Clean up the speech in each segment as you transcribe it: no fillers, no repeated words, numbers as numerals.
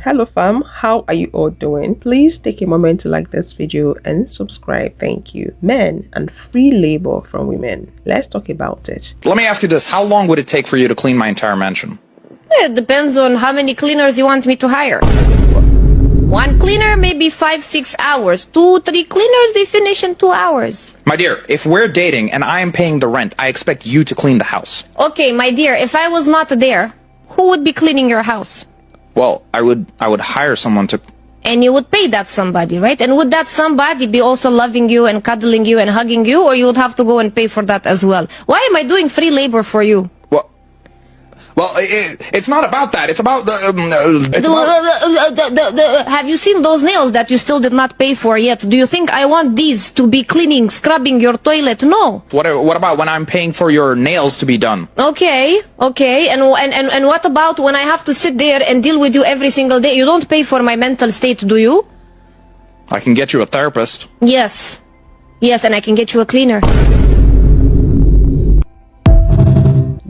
Hello fam, how are you all doing? Please take a moment to like this video and subscribe. Thank you. Men and free labor from women. Let's talk about it. Let me ask you this. How long would it take for you to clean my entire mansion? It depends on how many cleaners you want me to hire. One cleaner, maybe 5-6 hours. 2-3 cleaners, they finish in 2 hours. My dear, if we're dating and I am paying the rent, I expect you to clean the house. Okay, my dear, if I was not there, who would be cleaning your house? Well, I would hire someone to... And you would pay that somebody, right? And would that somebody be also loving you and cuddling you and hugging you, or you would have to go and pay for that as well? Why am I doing free labor for you? Well, it's not about that. It's about the... Have you seen those nails that you still did not pay for yet? Do you think I want these to be cleaning, scrubbing your toilet? No. What about when I'm paying for your nails to be done? Okay. And what about when I have to sit there and deal with you every single day? You don't pay for my mental state, do you? I can get you a therapist. Yes, and I can get you a cleaner.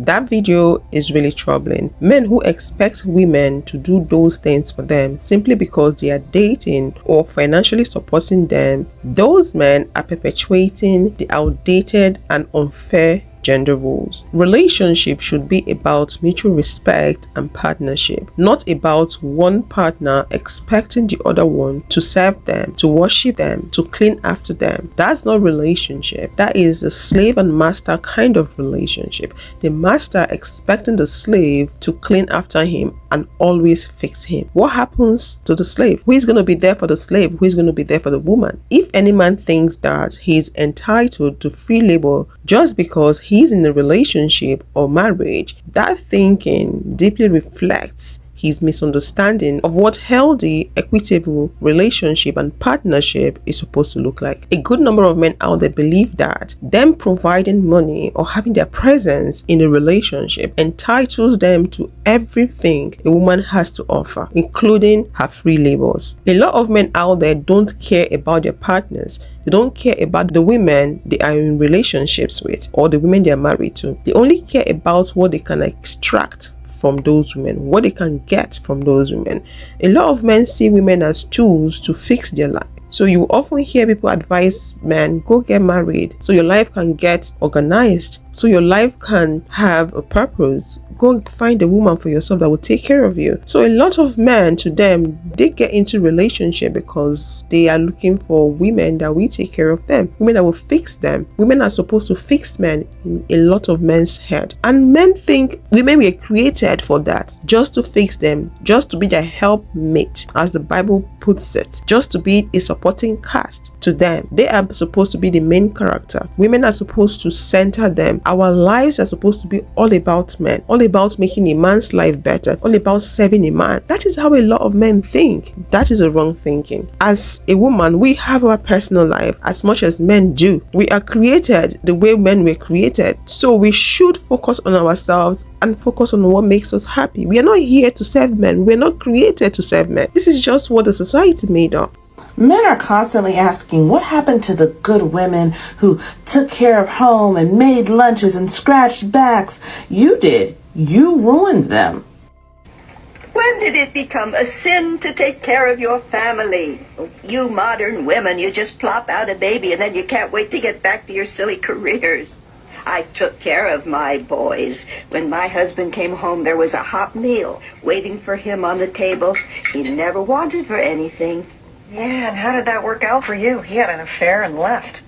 That video is really troubling. Men who expect women to do those things for them simply because they are dating or financially supporting them, those men are perpetuating the outdated and unfair gender roles. Relationships should be about mutual respect and partnership, not about one partner expecting the other one to serve them, to worship them, to clean after them. That's not relationship. That is a slave and master kind of relationship. The master expecting the slave to clean after him and always fix him. What happens to the slave? Who is going to be there for the slave? Who is going to be there for the woman? If any man thinks that he's entitled to free labor just because he's in a relationship or marriage, that thinking deeply reflects his misunderstanding of what healthy, equitable relationship and partnership is supposed to look like. A good number of men out there believe that them providing money or having their presence in a relationship entitles them to everything a woman has to offer, including her free labors. A lot of men out there don't care about their partners. They don't care about the women they are in relationships with or the women they are married to. They only care about what they can extract from those women, what they can get from those women. A lot of men see women as tools to fix their life. So you often hear people advise men, go get married so your life can get organized, so your life can have a purpose. Go find a woman for yourself that will take care of you. So a lot of men, to them, they get into relationship because they are looking for women that will take care of them, women that will fix them. Women are supposed to fix men in a lot of men's head. And men think women were created for that, just to fix them, just to be their helpmate, as the Bible puts it, just to be a supporting cast to them. They are supposed to be the main character. Women are supposed to center them. Our lives are supposed to be all about men, all about making a man's life better, all about serving a man. That is how a lot of men think. That is a wrong thinking. As a woman, we have our personal life as much as men do. We are created the way men were created. So we should focus on ourselves and focus on what makes us happy. We are not here to serve men. We're not created to serve men. This is just what the society made up. Men are constantly asking, what happened to the good women who took care of home and made lunches and scratched backs? You did. You ruined them. When did it become a sin to take care of your family? You modern women, you just plop out a baby and then you can't wait to get back to your silly careers. I took care of my boys. When my husband came home, there was a hot meal waiting for him on the table. He never wanted for anything. Yeah, and how did that work out for you? He had an affair and left.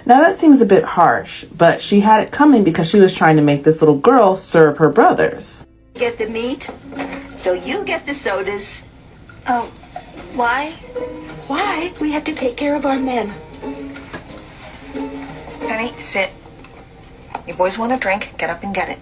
Now that seems a bit harsh, but she had it coming because she was trying to make this little girl serve her brothers. Get the meat, so you get the sodas. Oh, why? Why? We have to take care of our men. Penny, sit. You boys want a drink? Get up and get it.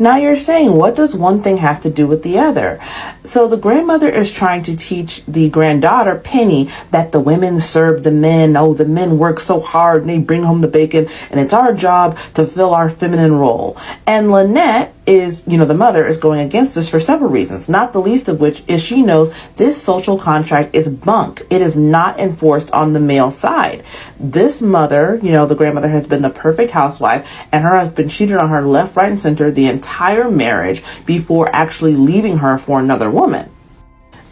Now you're saying, what does one thing have to do with the other? So the grandmother is trying to teach the granddaughter, Penny, that the women serve the men. Oh, the men work so hard and they bring home the bacon and it's our job to fill our feminine role. And Lynette is, the mother is going against this for several reasons, not the least of which is she knows this social contract is bunk. It is not enforced on the male side. This mother, the grandmother has been the perfect housewife and her husband cheated on her left, right, and center the entire marriage before actually leaving her for another woman.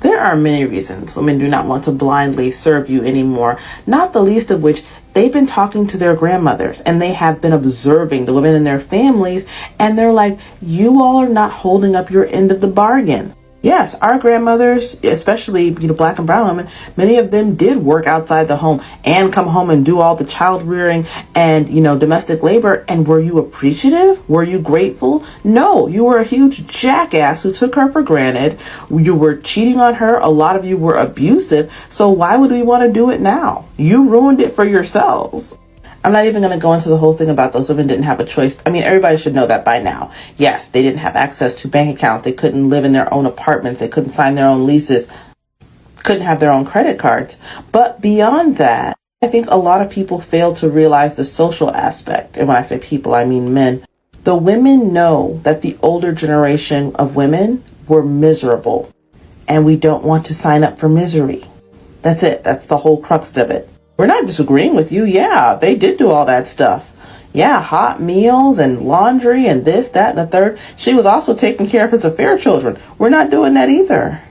There are many reasons women do not want to blindly serve you anymore, not the least of which they've been talking to their grandmothers and they have been observing the women in their families, and they're like, you all are not holding up your end of the bargain. Yes, our grandmothers, especially, Black and brown women, many of them did work outside the home and come home and do all the child rearing and, domestic labor. And were you appreciative? Were you grateful? No, you were a huge jackass who took her for granted. You were cheating on her. A lot of you were abusive. So why would we want to do it now? You ruined it for yourselves. I'm not even going to go into the whole thing about those women didn't have a choice. I mean, everybody should know that by now. Yes, they didn't have access to bank accounts. They couldn't live in their own apartments. They couldn't sign their own leases, couldn't have their own credit cards. But beyond that, I think a lot of people fail to realize the social aspect. And when I say people, I mean men. The women know that the older generation of women were miserable, and we don't want to sign up for misery. That's it. That's the whole crux of it. We're not disagreeing with you. Yeah, they did do all that stuff. Yeah, hot meals and laundry and this, that, and the third. She was also taking care of his affair children. We're not doing that either.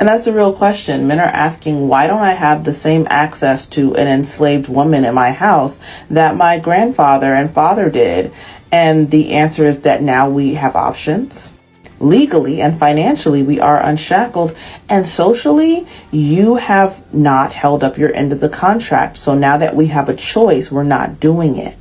And that's the real question. Men are asking, why don't I have the same access to an enslaved woman in my house that my grandfather and father did? And the answer is that now we have options. Legally and financially, we are unshackled, and socially, you have not held up your end of the contract. So now that we have a choice, we're not doing it.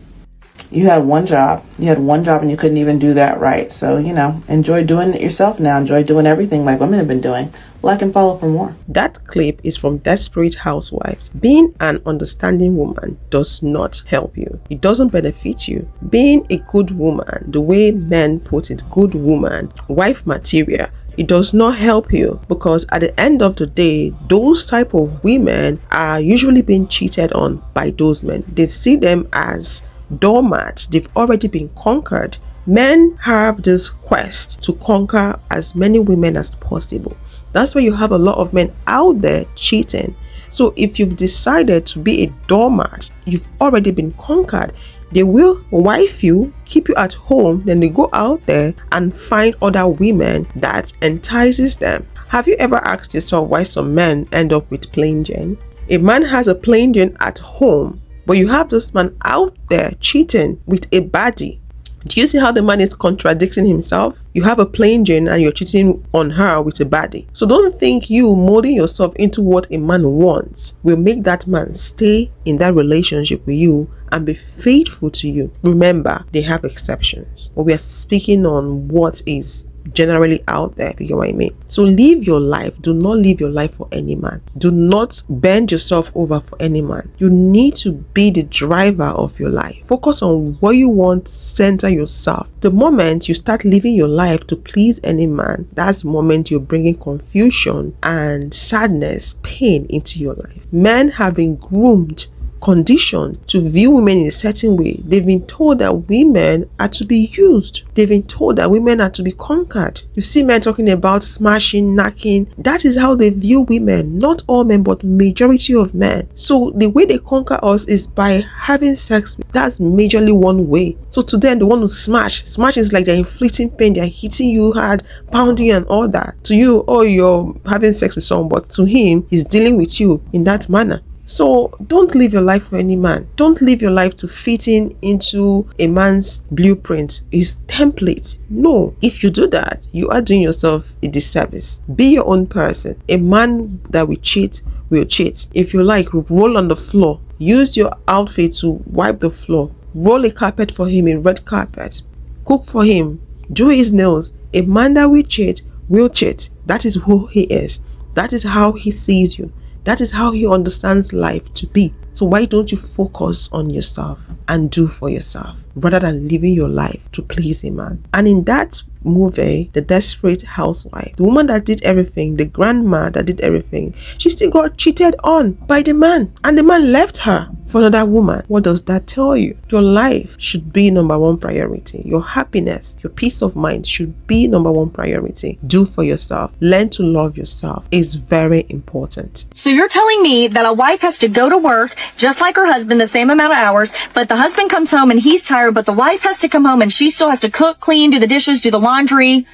You had one job. And you couldn't even do that right. So, enjoy doing it yourself now. Enjoy doing everything like women have been doing. Like and follow for more. That clip is from Desperate Housewives. Being an understanding woman does not help you. It doesn't benefit you. Being a good woman, the way men put it, good woman, wife material, it does not help you, because at the end of the day, those type of women are usually being cheated on by those men. They see them as doormats. They've already been conquered. Men have this quest to conquer as many women as possible. That's why you have a lot of men out there cheating. So if you've decided to be a doormat, you've already been conquered. They will wife you, keep you at home, then they go out there and find other women that entices them. Have you ever asked yourself why some men end up with plain Jane? A man has a plain Jane at home, but you have this man out there cheating with a baddie. Do you see how the man is contradicting himself? You have a plain Jane and you're cheating on her with a baddie. So don't think you molding yourself into what a man wants will make that man stay in that relationship with you and be faithful to you. Remember, they have exceptions, but we are speaking on what is generally out there, if you get what I mean. So live your life. Do not live your life for any man. Do not bend yourself over for any man. You need to be the driver of your life. Focus on what you want. Center yourself. The moment you start living your life to please any man, that's the moment you're bringing confusion and sadness, pain into your life. Men have been groomed, conditioned to view women in a certain way. They've been told that women are to be used. They've been told that women are to be conquered. You see men talking about smashing, knacking. That is how they view women. Not all men, but majority of men. So the way they conquer us is by having sex. That's majorly one way. So to them, they want to smash. Smash is like they're inflicting pain. They're hitting you hard, pounding you and all that. To you, oh, you're having sex with someone, but to him, he's dealing with you in that manner. So don't live your life for any man. Don't live your life to fit in into a man's blueprint, his template. No, if you do that, you are doing yourself a disservice. Be your own person. A man that will cheat. If you like, roll on the floor. Use your outfit to wipe the floor. Roll a carpet for him, a red carpet. Cook for him. Do his nails. A man that will cheat will cheat. That is who he is. That is how he sees you. That is how he understands life to be. So why don't you focus on yourself and do for yourself rather than living your life to please a man? And in that movie, The Desperate Housewife, the woman that did everything, the grandma that did everything, she still got cheated on by the man, and the man left her for another woman. What does that tell you? Your life should be number one priority. Your happiness, your peace of mind should be number one priority. Do for yourself. Learn to love yourself. It's very important. So you're telling me that a wife has to go to work just like her husband, the same amount of hours, but the husband comes home and he's tired, but the wife has to come home and she still has to cook, clean, do the dishes, do the laundry.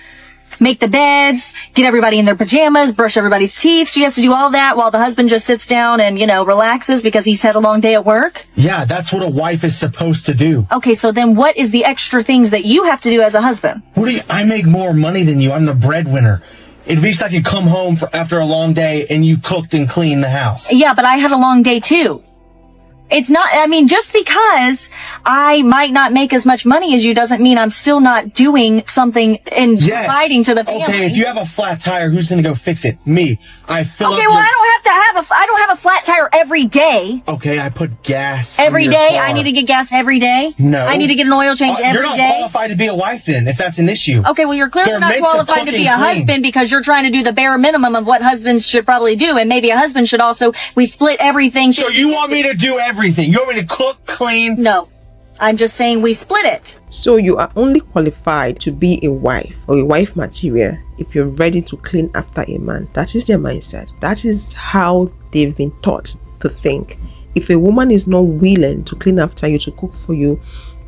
make the beds, get everybody in their pajamas, brush everybody's teeth. She has to do all that while the husband just sits down and, relaxes because he's had a long day at work. Yeah, that's what a wife is supposed to do. Okay, so then what is the extra things that you have to do as a husband? I make more money than you. I'm the breadwinner. At least I could come home after a long day and you cooked and cleaned the house. Yeah, but I had a long day too. It's not, just because I might not make as much money as you doesn't mean I'm still not doing something and providing to the family. Okay, if you have a flat tire, who's going to go fix it? Me. I fill up I don't have a flat tire every day. Okay, I put gas every in your day. car. I need to get gas every day. No. I need to get an oil change every day. You're not qualified to be a wife then, if that's an issue. Okay, well, you're clearly not qualified to be a husband because you're trying to do the bare minimum of what husbands should probably do. And maybe a husband should also, we split everything. So you want me to do everything? You want me to cook, clean? No. I'm just saying we split it. So you are only qualified to be a wife or a wife material if you're ready to clean after a man. That is their mindset. That is how they've been taught to think. If a woman is not willing to clean after you, to cook for you,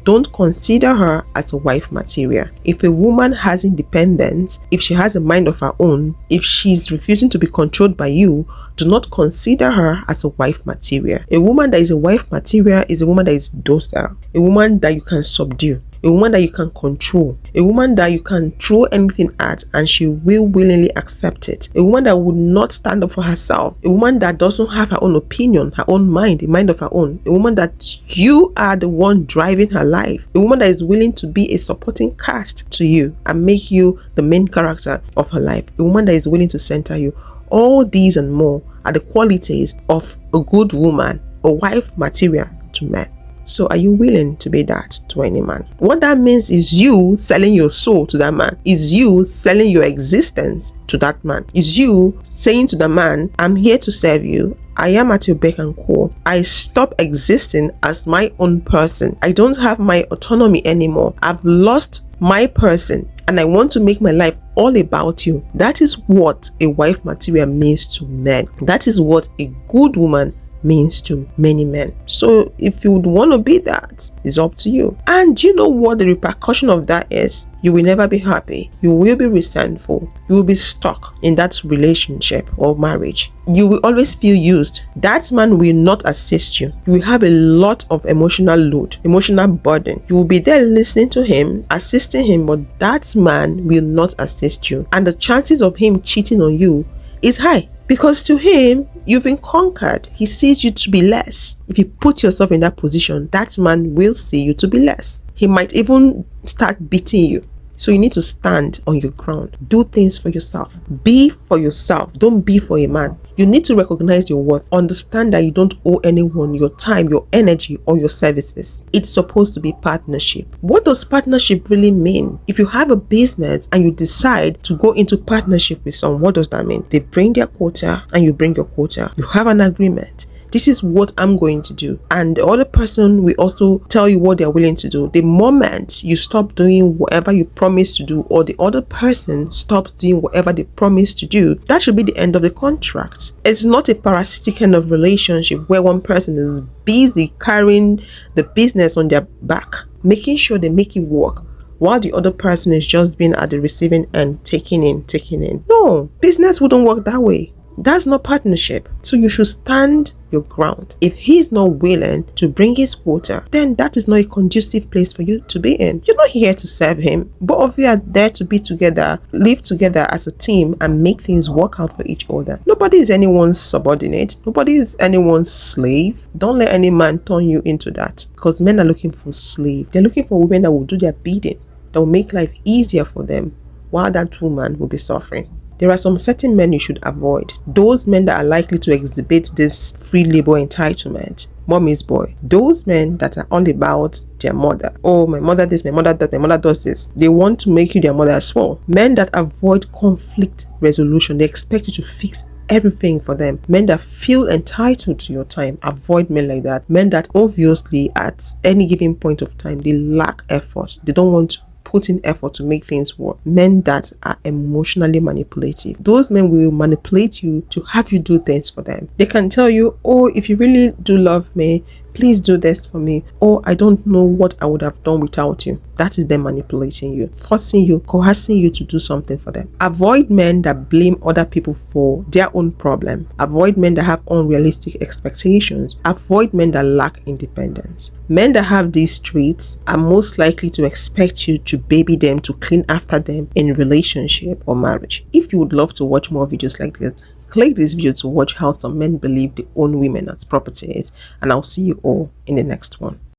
don't consider her as a wife material. If a woman has independence, if she has a mind of her own, if she's refusing to be controlled by you, do not consider her as a wife material. A woman that is a wife material is a woman that is docile, a woman that you can subdue, a woman that you can control, a woman that you can throw anything at and she will willingly accept it, a woman that would not stand up for herself, a woman that doesn't have her own opinion, her own mind, a mind of her own, a woman that you are the one driving her life, a woman that is willing to be a supporting cast to you and make you the main character of her life, a woman that is willing to center you. All these and more are the qualities of a good woman, a wife material to men. So are you willing to be that to any man? What that means is you selling your soul to that man. Is you selling your existence to that man. Is you saying to the man, I'm here to serve you. I am at your beck and call. I stop existing as my own person. I don't have my autonomy anymore. I've lost my person and I want to make my life all about you. That is what a wife material means to men. That is what a good woman means to many men. So if you would want to be that, it's up to you. And you know what the repercussion of that is? You will never be happy. You will be resentful. You will be stuck in that relationship or marriage. You will always feel used. That man will not assist you. You will have a lot of emotional load, emotional burden. You will be there listening to him, assisting him, but that man will not assist you. And the chances of him cheating on you is high. Because to him, you've been conquered. He sees you to be less. If you put yourself in that position, that man will see you to be less. He might even start beating you. So you need to stand on your ground. Do things for yourself. Be for yourself. Don't be for a man. You need to recognize your worth. Understand that you don't owe anyone your time, your energy, or your services. It's supposed to be partnership. What does partnership really mean? If you have a business and you decide to go into partnership with someone, what does that mean? They bring their quota and you bring your quota. You have an agreement. This is what I'm going to do. And the other person will also tell you what they're willing to do. The moment you stop doing whatever you promised to do, or the other person stops doing whatever they promised to do, that should be the end of the contract. It's not a parasitic kind of relationship where one person is busy carrying the business on their back, making sure they make it work, while the other person is just being at the receiving end, taking in. No, business wouldn't work that way. That's not partnership. So you should stand your ground. If he's not willing to bring his quota, then that is not a conducive place for you to be in. You're not here to serve him. Both of you are there to be together, live together as a team and make things work out for each other. Nobody is anyone's subordinate. Nobody is anyone's slave. Don't let any man turn you into that, because men are looking for slaves. They're looking for women that will do their bidding, that will make life easier for them, while that woman will be suffering. There are some certain men you should avoid. Those men that are likely to exhibit this free labor entitlement, mommy's boy. Those men that are all about their mother. Oh, my mother this, my mother that, my mother does this. They want to make you their mother as well. Men that avoid conflict resolution. They expect you to fix everything for them. Men that feel entitled to your time. Avoid men like that. Men that obviously at any given point of time, they lack effort. They don't want to put in effort to make things work. Men that are emotionally manipulative. Those men will manipulate you to have you do things for them. They can tell you, oh, if you really do love me, please do this for me, or I don't know what I would have done without you. That is them manipulating you, forcing you, coercing you to do something for them. Avoid men that blame other people for their own problem. Avoid men that have unrealistic expectations. Avoid men that lack independence. Men that have these traits are most likely to expect you to baby them, to clean after them in relationship or marriage. If you would love to watch more videos like this, click this video to watch how some men believe they own women as properties, and I'll see you all in the next one.